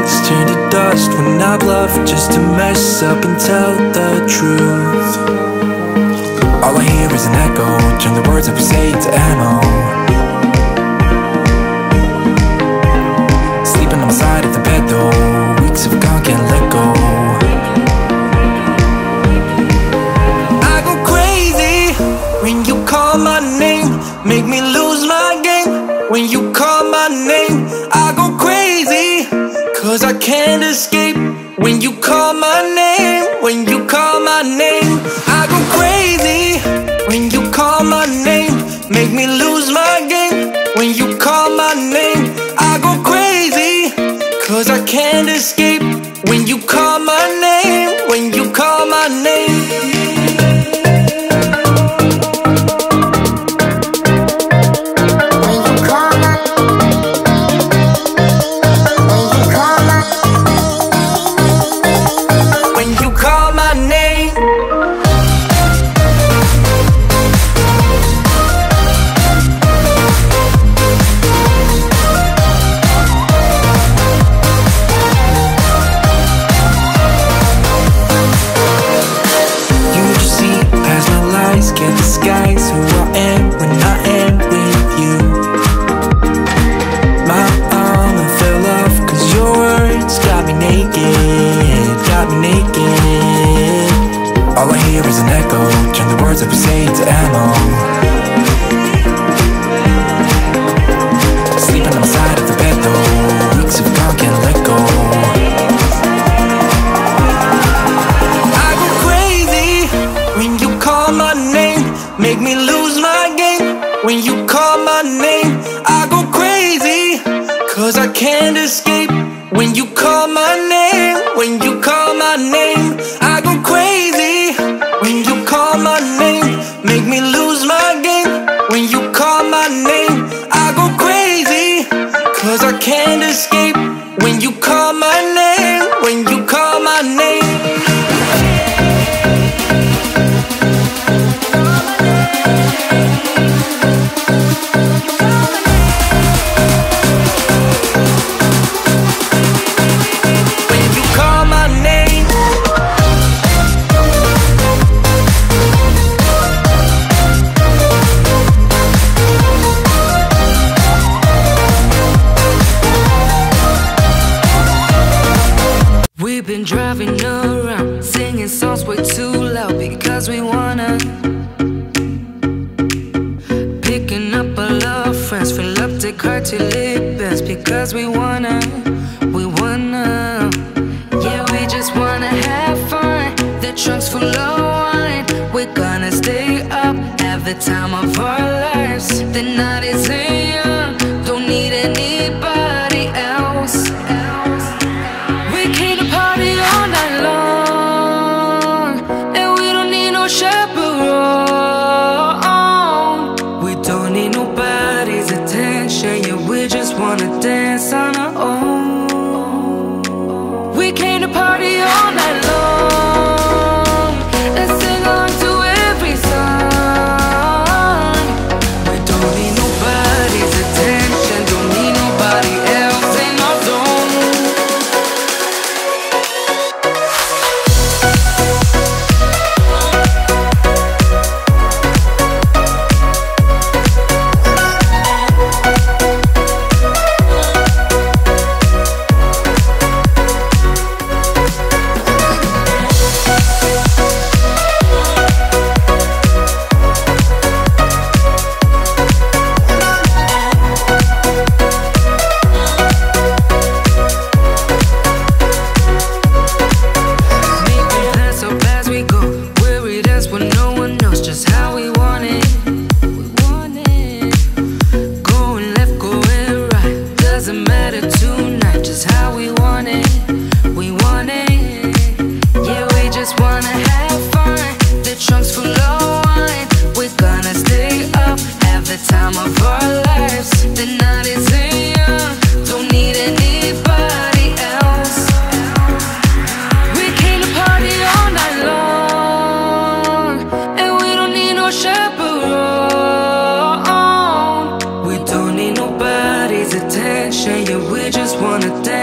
things turn to dust when I bluff just to mess up and tell the truth. All I hear is an echo, turn the words that we say to ammo. Sleeping on the side of the bed though, weeks have gone, can't let go. I go crazy when you call my name, make me lose my game. When you call my name, I go crazy, cause I can't escape. When you call my name, when you call my name, I go crazy. When you call my name, make me lose my game. When you call my name, I go crazy, cause I can't escape. When you call my name, when you call my name. attention, yeah, we just wanna dance.